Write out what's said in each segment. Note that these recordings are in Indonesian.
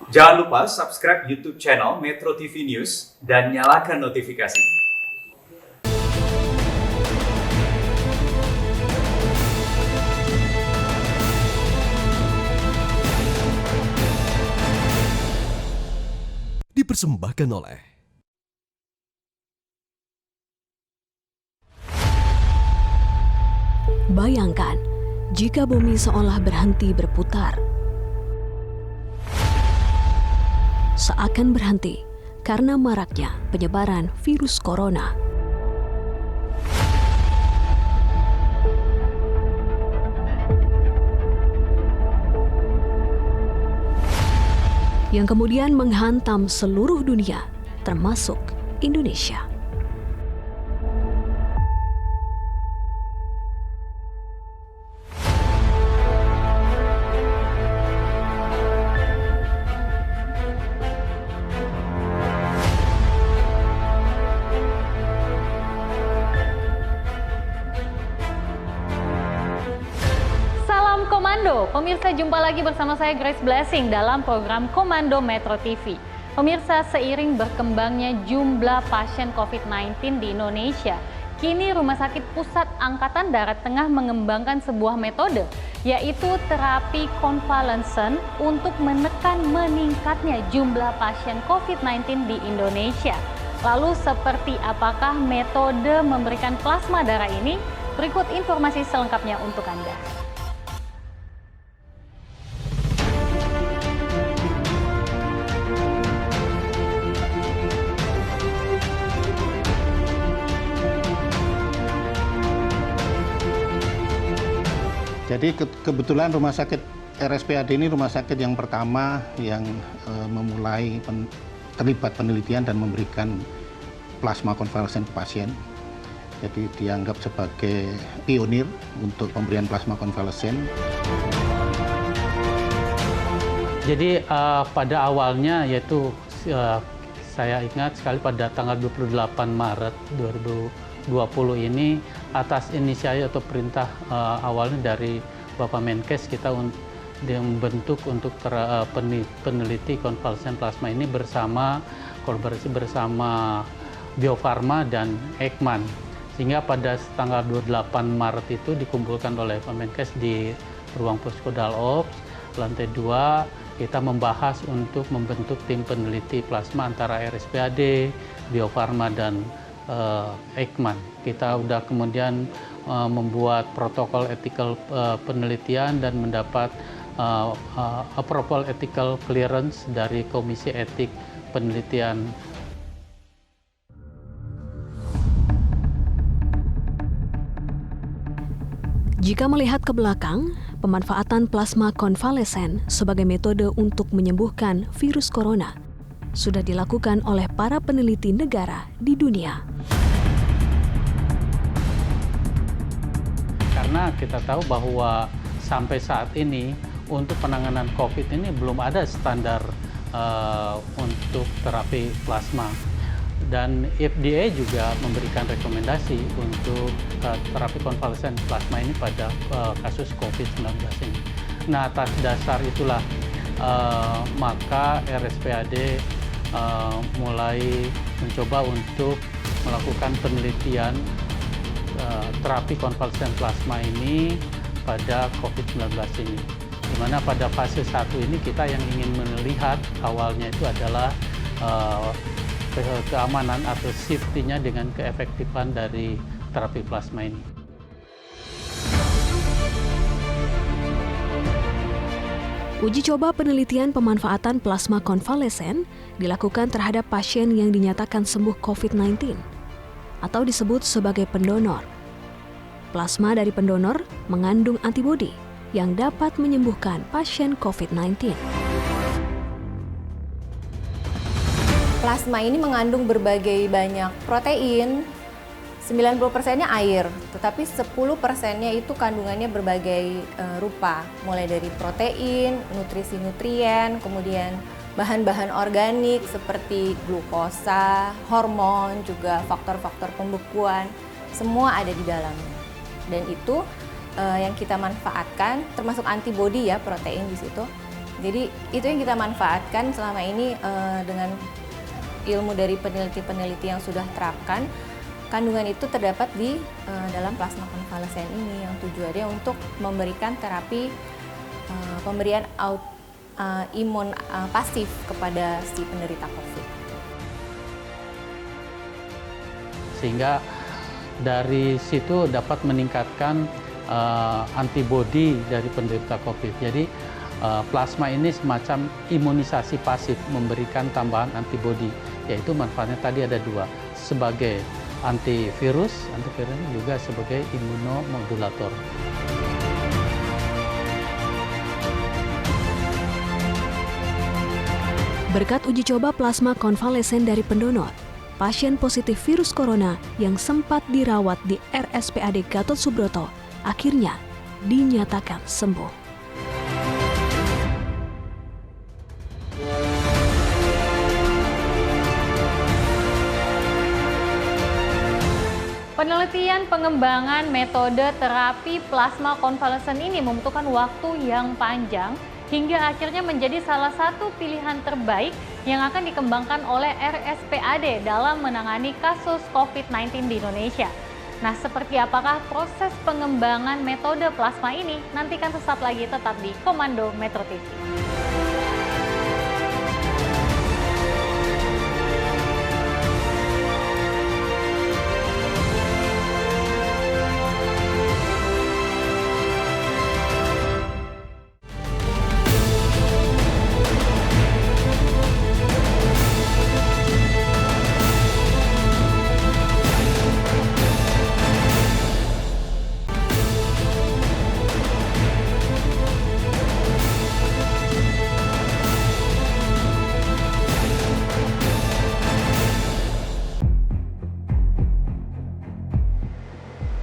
Jangan lupa subscribe YouTube channel Metro TV News dan nyalakan notifikasi. Dipersembahkan oleh Bayangkan jika bumi seolah berhenti berputar. Seakan berhenti karena maraknya penyebaran virus corona. Yang kemudian menghantam seluruh dunia, termasuk Indonesia. Salam Komando, pemirsa, jumpa lagi bersama saya Grace Blessing dalam program Komando Metro TV. Pemirsa, seiring berkembangnya jumlah pasien COVID-19 di Indonesia, kini Rumah Sakit Pusat Angkatan Darat tengah mengembangkan sebuah metode, yaitu terapi konvalesen untuk menekan meningkatnya jumlah pasien COVID-19 di Indonesia. Lalu seperti apakah metode memberikan plasma darah ini? Berikut informasi selengkapnya untuk Anda. Jadi kebetulan rumah sakit RSPAD ini rumah sakit yang pertama yang memulai terlibat penelitian dan memberikan plasma konvalesen ke pasien. Jadi dianggap sebagai pionir untuk pemberian plasma konvalesen. Jadi pada awalnya yaitu saya ingat sekali pada tanggal 28 Maret 2020 ini atas inisiatif atau perintah awalnya dari Bapak Menkes kita membentuk untuk peneliti konvalesen plasma ini bersama kolaborasi bersama Bio Farma dan Eijkman, sehingga pada tanggal 28 Maret itu dikumpulkan oleh Pak Menkes di ruang Puskudal Ops lantai 2. Kita membahas untuk membentuk tim peneliti plasma antara RSPAD, Bio Farma dan Eijkman. Kita sudah kemudian membuat protokol etikal penelitian dan mendapat approval ethical clearance dari Komisi Etik Penelitian. Jika melihat ke belakang, pemanfaatan plasma konvalesen sebagai metode untuk menyembuhkan virus corona sudah dilakukan oleh para peneliti negara di dunia. Karena kita tahu bahwa sampai saat ini untuk penanganan COVID ini belum ada standar untuk terapi plasma. Dan FDA juga memberikan rekomendasi untuk terapi konvalesen plasma ini pada kasus COVID-19 ini. Nah, atas dasar itulah maka RSPAD mulai mencoba untuk melakukan penelitian terapi konvalesen plasma ini pada COVID-19 ini. Di mana pada fase 1 ini kita yang ingin melihat awalnya itu adalah keamanan atau safety-nya dengan keefektifan dari terapi plasma ini. Uji coba penelitian pemanfaatan plasma konvalesen dilakukan terhadap pasien yang dinyatakan sembuh COVID-19 atau disebut sebagai pendonor. Plasma dari pendonor mengandung antibodi yang dapat menyembuhkan pasien COVID-19. Plasma ini mengandung berbagai banyak protein, 90%-nya air, tetapi 10%-nya itu kandungannya berbagai rupa, mulai dari protein, nutrisi nutrien, kemudian bahan-bahan organik seperti glukosa, hormon, juga faktor-faktor pembekuan, semua ada di dalamnya. Dan itu yang kita manfaatkan, termasuk antibodi ya, protein di situ, Jadi itu yang kita manfaatkan selama ini dengan ilmu dari peneliti-peneliti yang sudah terapkan. Kandungan itu terdapat di dalam plasma konvalesen ini yang tujuannya untuk memberikan terapi pemberian imun pasif kepada si penderita COVID. Sehingga dari situ dapat meningkatkan antibodi dari penderita COVID. Jadi plasma ini semacam imunisasi pasif, memberikan tambahan antibodi, yaitu manfaatnya tadi ada 2, sebagai antivirus juga sebagai imunomodulator. Berkat uji coba plasma konvalesen dari pendonor, pasien positif virus corona yang sempat dirawat di RSPAD Gatot Subroto akhirnya dinyatakan sembuh. Penelitian pengembangan metode terapi plasma konvalesen ini membutuhkan waktu yang panjang hingga akhirnya menjadi salah satu pilihan terbaik yang akan dikembangkan oleh RSPAD dalam menangani kasus COVID-19 di Indonesia. Nah, seperti apakah proses pengembangan metode plasma ini? Nantikan sesaat lagi tetap di Komando Metro TV.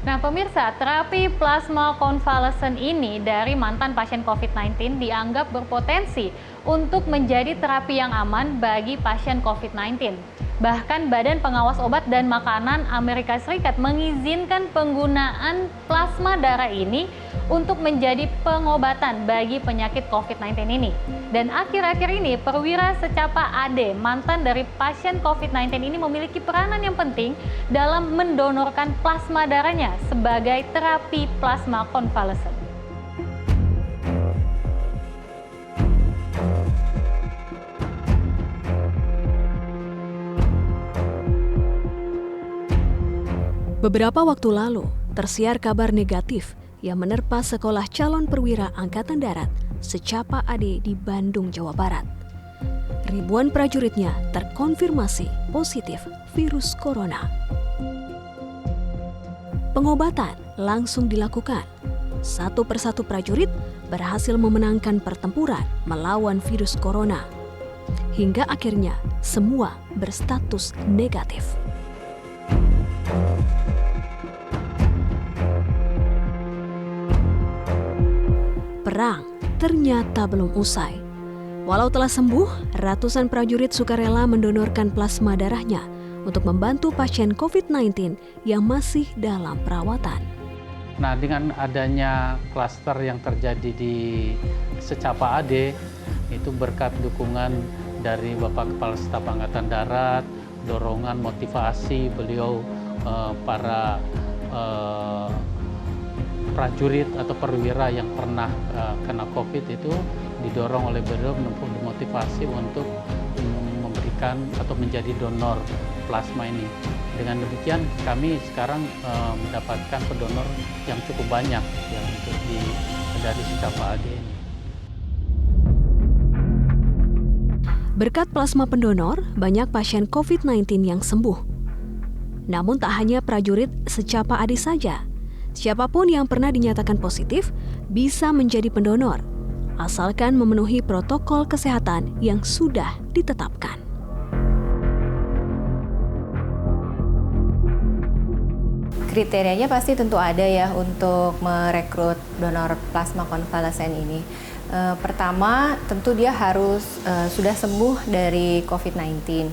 Nah pemirsa, terapi plasma konvalesen ini dari mantan pasien COVID-19 dianggap berpotensi untuk menjadi terapi yang aman bagi pasien COVID-19. Bahkan Badan Pengawas Obat dan Makanan Amerika Serikat mengizinkan penggunaan plasma darah ini untuk menjadi pengobatan bagi penyakit COVID-19 ini. Dan akhir-akhir ini Perwira Secapa AD, mantan dari pasien COVID-19 ini memiliki peranan yang penting dalam mendonorkan plasma darahnya sebagai terapi plasma konvalesen. Beberapa waktu lalu, tersiar kabar negatif yang menerpa Sekolah Calon Perwira Angkatan Darat Secapa AD di Bandung, Jawa Barat. Ribuan prajuritnya terkonfirmasi positif virus corona. Pengobatan langsung dilakukan. Satu persatu prajurit berhasil memenangkan pertempuran melawan virus corona. Hingga akhirnya semua berstatus negatif. Perang ternyata belum usai. Walau telah sembuh, ratusan prajurit sukarela mendonorkan plasma darahnya untuk membantu pasien COVID-19 yang masih dalam perawatan. Nah, dengan adanya klaster yang terjadi di Secapa AD, itu berkat dukungan dari Bapak Kepala Staf Angkatan Darat, dorongan motivasi beliau para prajurit atau perwira yang pernah kena COVID itu didorong oleh beliau dimotivasi untuk memberikan atau menjadi donor plasma ini. Dengan demikian kami sekarang mendapatkan pendonor yang cukup banyak ya, untuk dari Secapa AD ini. Berkat plasma pendonor, banyak pasien COVID-19 yang sembuh. Namun tak hanya prajurit Secapa AD saja. Siapapun yang pernah dinyatakan positif bisa menjadi pendonor, asalkan memenuhi protokol kesehatan yang sudah ditetapkan. Kriterianya pasti tentu ada ya untuk merekrut donor plasma konvalesen ini. Pertama, tentu dia harus sudah sembuh dari COVID-19.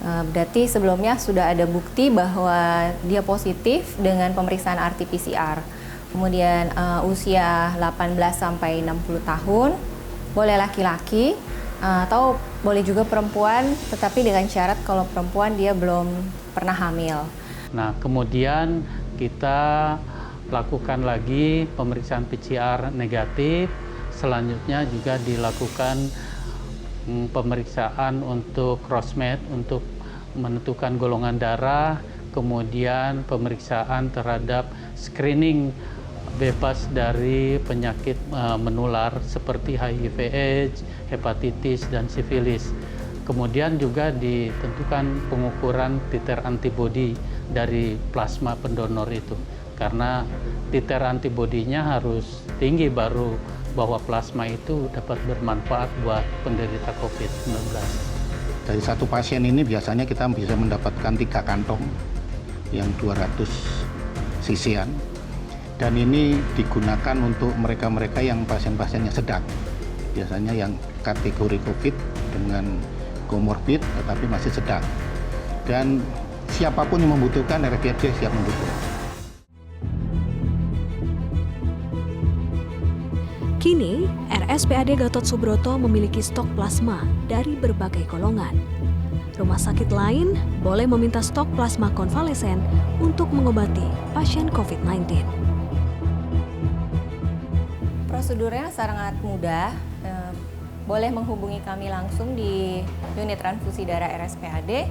Berarti sebelumnya sudah ada bukti bahwa dia positif dengan pemeriksaan RT-PCR. Kemudian usia 18 sampai 60 tahun boleh laki-laki atau boleh juga perempuan, tetapi dengan syarat kalau perempuan dia belum pernah hamil. Nah, kemudian kita lakukan lagi pemeriksaan PCR negatif. Selanjutnya juga dilakukan pemeriksaan untuk crossmatch untuk menentukan golongan darah, kemudian pemeriksaan terhadap screening bebas dari penyakit menular seperti HIV/AIDS, hepatitis, dan sifilis. Kemudian juga ditentukan pengukuran titer antibodi dari plasma pendonor itu. Karena titer antibodinya harus tinggi baru bahwa plasma itu dapat bermanfaat buat penderita COVID-19. Dari satu pasien ini biasanya kita bisa mendapatkan 3 kantong yang 200 cc-an. Dan ini digunakan untuk mereka-mereka yang pasien-pasiennya sedang. Biasanya yang kategori COVID dengan komorbid tetapi masih sedang. Dan siapapun yang membutuhkan, RSPAD siap mendukung. Kini, RSPAD Gatot Subroto memiliki stok plasma dari berbagai golongan. Rumah sakit lain boleh meminta stok plasma konvalesen untuk mengobati pasien COVID-19. Prosedurnya sangat mudah, boleh menghubungi kami langsung di unit transfusi darah RSPAD,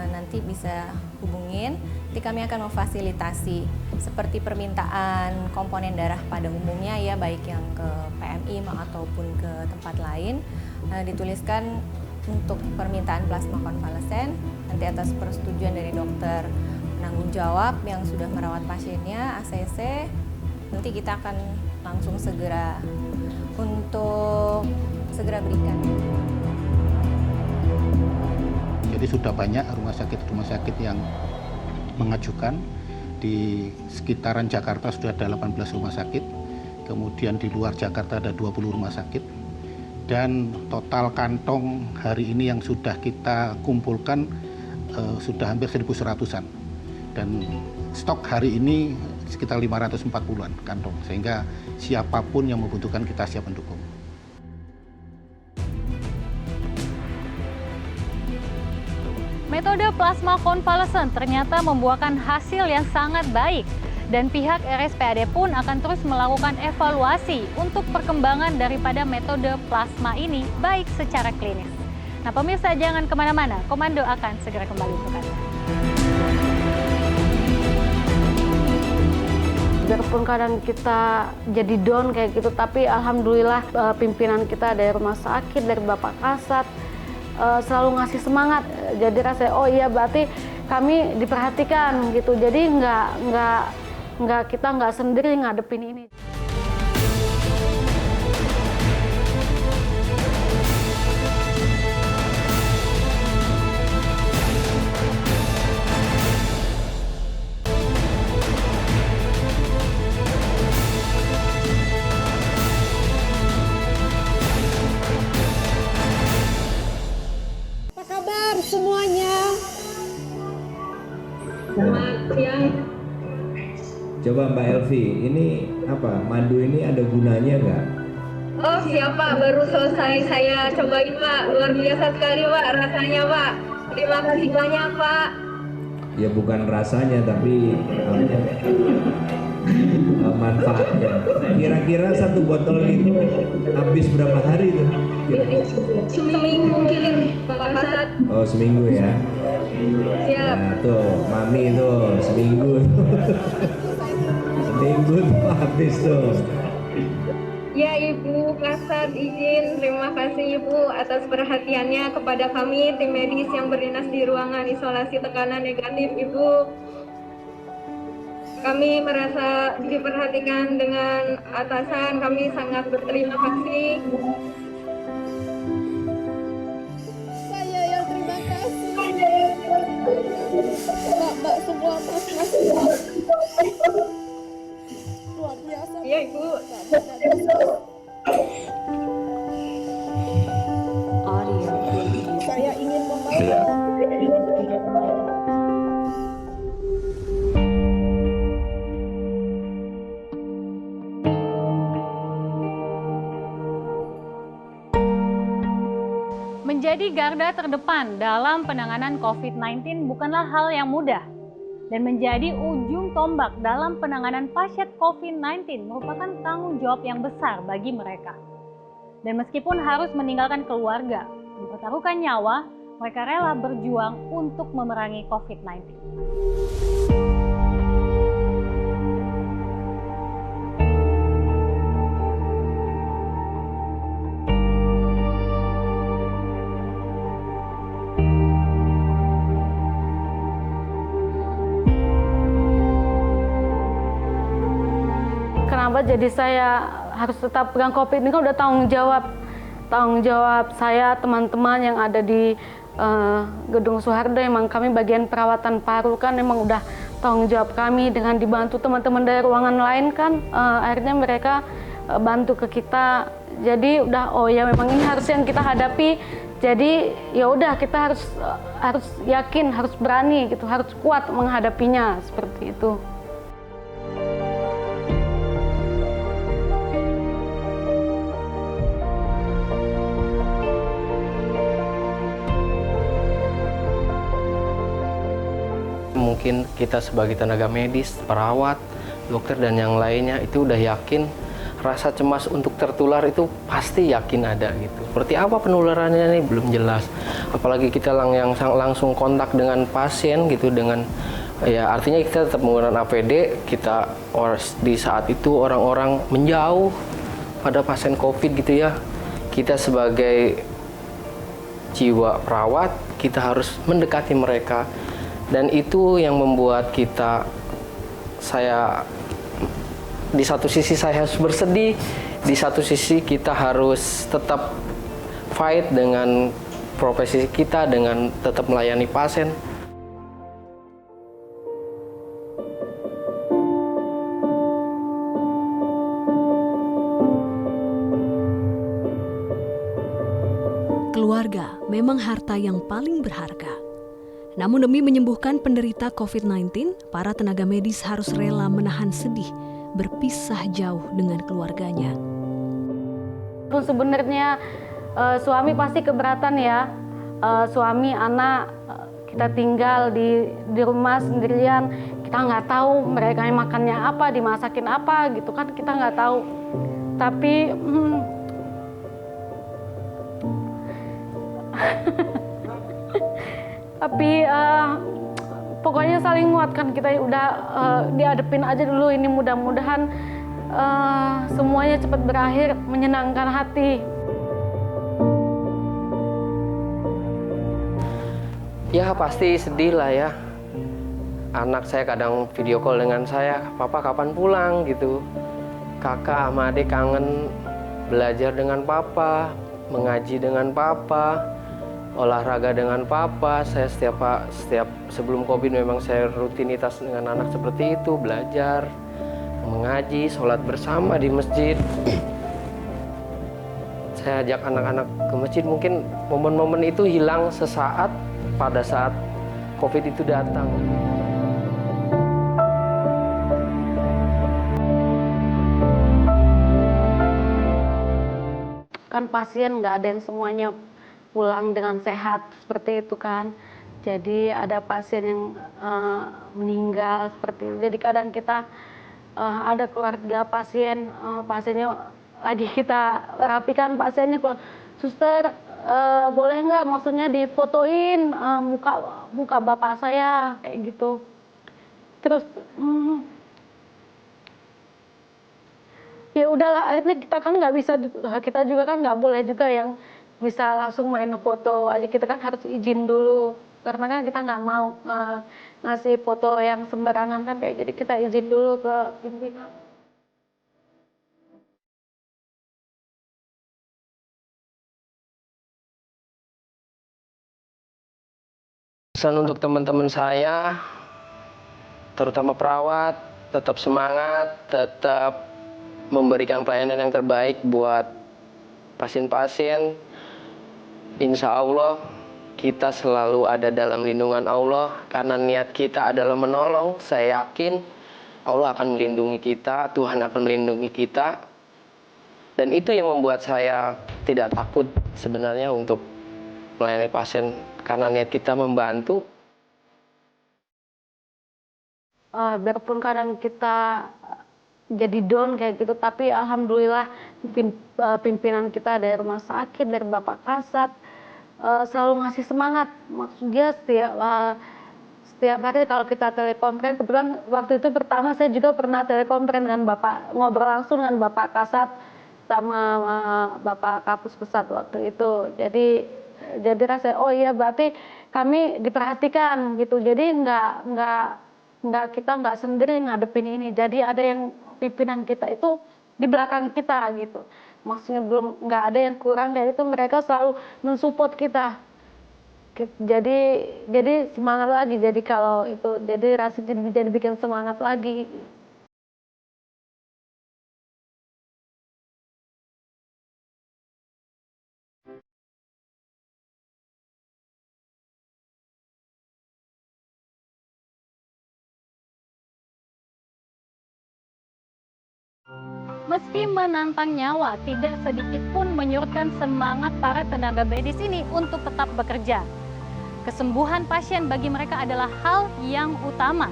nanti bisa hubungin, nanti kami akan memfasilitasi seperti permintaan komponen darah pada umumnya ya, baik yang ke PMI ataupun ke tempat lain, dituliskan untuk permintaan plasma konvalesen, nanti atas persetujuan dari dokter penanggung jawab yang sudah merawat pasiennya, ACC, nanti kita akan langsung segera berikan. Jadi sudah banyak rumah sakit yang mengajukan. Di sekitaran Jakarta sudah ada 18 rumah sakit, kemudian di luar Jakarta ada 20 rumah sakit, dan total kantong hari ini yang sudah kita kumpulkan sudah hampir 1.100-an, dan stok hari ini sekitar 540-an kantong, sehingga siapapun yang membutuhkan kita siap mendukung. Metode plasma konvalesen ternyata membuahkan hasil yang sangat baik dan pihak RSPAD pun akan terus melakukan evaluasi untuk perkembangan daripada metode plasma ini baik secara klinis. Nah pemirsa jangan kemana-mana, Komando akan segera kembali untuk Anda. Biarpun kadang kita jadi down kayak gitu, tapi alhamdulillah pimpinan kita dari rumah sakit, dari Bapak Kasat, selalu ngasih semangat. Jadi rasanya oh iya berarti kami diperhatikan gitu. Jadi kita nggak sendiri ngadepin ini. Semuanya. Selamat siang. Coba Mbak Elvi, ini apa? Madu ini ada gunanya nggak? Oh siapa? Baru selesai saya cobain Pak. Luar biasa sekali Pak rasanya Pak. Terima kasih banyak Pak. Ya bukan rasanya tapi manfaatnya. Kira-kira satu botol itu habis berapa hari tuh? Seminggu mungkin Pak Kasat. Oh seminggu ya. Siap. Nah tuh mami tuh seminggu. Seminggu tuh habis tuh. Ya Ibu Kasat izin, terima kasih Ibu atas perhatiannya kepada kami tim medis yang berdinas di ruangan isolasi tekanan negatif Ibu. Kami merasa diperhatikan dengan atasan, kami sangat berterima kasih. Saya yang terima kasih. Mbak semua mas luar biasa. Iya Ibu. Saya ingin membawa. Menjadi garda terdepan dalam penanganan COVID-19 bukanlah hal yang mudah. Dan menjadi ujung tombak dalam penanganan pasien COVID-19 merupakan tanggung jawab yang besar bagi mereka. Dan meskipun harus meninggalkan keluarga, mempertaruhkan nyawa, mereka rela berjuang untuk memerangi COVID-19. Kenapa jadi saya harus tetap pegang COVID ini kan udah tanggung jawab saya, teman-teman yang ada di Gedung Soeharto, emang kami bagian perawatan paru kan emang udah tanggung jawab kami dengan dibantu teman-teman dari ruangan lain kan akhirnya mereka bantu ke kita. Jadi udah oh ya memang ini harus yang kita hadapi. Jadi ya udah kita harus yakin, harus berani gitu, harus kuat menghadapinya seperti itu. Mungkin kita sebagai tenaga medis, perawat, dokter dan yang lainnya itu udah yakin rasa cemas untuk tertular itu pasti yakin ada gitu. Seperti apa penularannya nih belum jelas. Apalagi kita yang langsung kontak dengan pasien gitu dengan ya artinya kita tetap menggunakan APD, kita di saat itu orang-orang menjauh pada pasien COVID gitu ya. Kita sebagai jiwa perawat, kita harus mendekati mereka. Dan itu yang membuat saya di satu sisi saya harus bersedih, di satu sisi kita harus tetap fight dengan profesi kita, dengan tetap melayani pasien. Keluarga memang harta yang paling berharga. Namun demi menyembuhkan penderita COVID-19, para tenaga medis harus rela menahan sedih, berpisah jauh dengan keluarganya. Sebenarnya suami pasti keberatan ya, suami, anak, kita tinggal di rumah sendirian, kita nggak tahu mereka makannya apa, dimasakin apa gitu kan, kita nggak tahu. Tapi pokoknya saling nguatkan, kita udah dihadapin aja dulu ini, mudah-mudahan semuanya cepat berakhir, menyenangkan hati. Ya pasti sedih lah ya. Anak saya kadang video call dengan saya, "Papa kapan pulang?" gitu. Kakak sama adik kangen belajar dengan papa, mengaji dengan papa, olahraga dengan papa. Saya setiap sebelum COVID memang saya rutinitas dengan anak seperti itu, belajar, mengaji, sholat bersama di masjid. Saya ajak anak-anak ke masjid, mungkin momen-momen itu hilang sesaat pada saat COVID itu datang. Kan pasien nggak ada yang semuanya pulang dengan sehat seperti itu kan. Jadi ada pasien yang meninggal seperti itu. Jadi kadang kita ada keluarga pasien, pasiennya lagi kita rapikan pasiennya, "Suster, boleh nggak maksudnya difotoin muka bapak saya," kayak gitu. Terus ya udahlah, akhirnya kita kan nggak bisa, kita juga kan nggak boleh juga yang bisa langsung main foto aja, kita kan harus izin dulu karena kan kita nggak mau ngasih foto yang sembarangan kan, kayak jadi kita izin dulu ke pimpinan. Pesan untuk teman-teman saya, terutama perawat, tetap semangat, tetap memberikan pelayanan yang terbaik buat pasien-pasien. Insya Allah kita selalu ada dalam lindungan Allah karena niat kita adalah menolong. Saya yakin Allah akan melindungi kita, Tuhan akan melindungi kita. Dan itu yang membuat saya tidak takut sebenarnya untuk melayani pasien karena niat kita membantu. Biarpun kadang kita jadi down kayak gitu, tapi alhamdulillah pimpinan kita dari rumah sakit, dari Bapak Kasat selalu ngasih semangat. Maksudnya setiap hari kalau kita telekonferensi, kebetulan waktu itu pertama saya juga pernah telekonferensi dengan Bapak, ngobrol langsung dengan Bapak Kasat sama Bapak Kapus Pusat waktu itu. Jadi rasa oh iya berarti kami diperhatikan gitu. Jadi kita nggak sendiri ngadepin ini. Jadi ada yang pimpinan kita itu di belakang kita gitu. Maksudnya nggak ada yang kurang dari itu, mereka selalu mensupport kita. Jadi semangat lagi. Jadi kalau itu jadi rasanya jadi bikin semangat lagi. Meski menantang nyawa, tidak sedikit pun menyurutkan semangat para tenaga medis ini untuk tetap bekerja. Kesembuhan pasien bagi mereka adalah hal yang utama.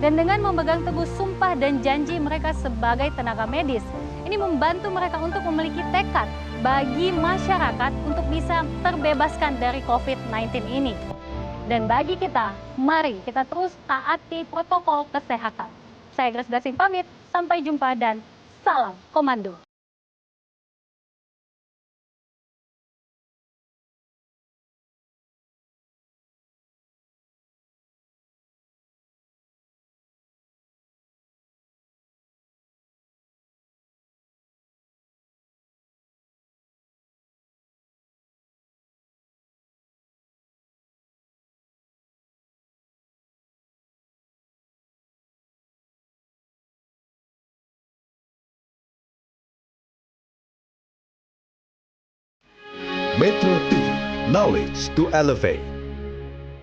Dan dengan memegang teguh sumpah dan janji mereka sebagai tenaga medis, ini membantu mereka untuk memiliki tekad bagi masyarakat untuk bisa terbebaskan dari COVID-19 ini. Dan bagi kita, mari kita terus taati protokol kesehatan. Saya Grace Blessing pamit, sampai jumpa dan salam komando. Metro TV, knowledge to elevate.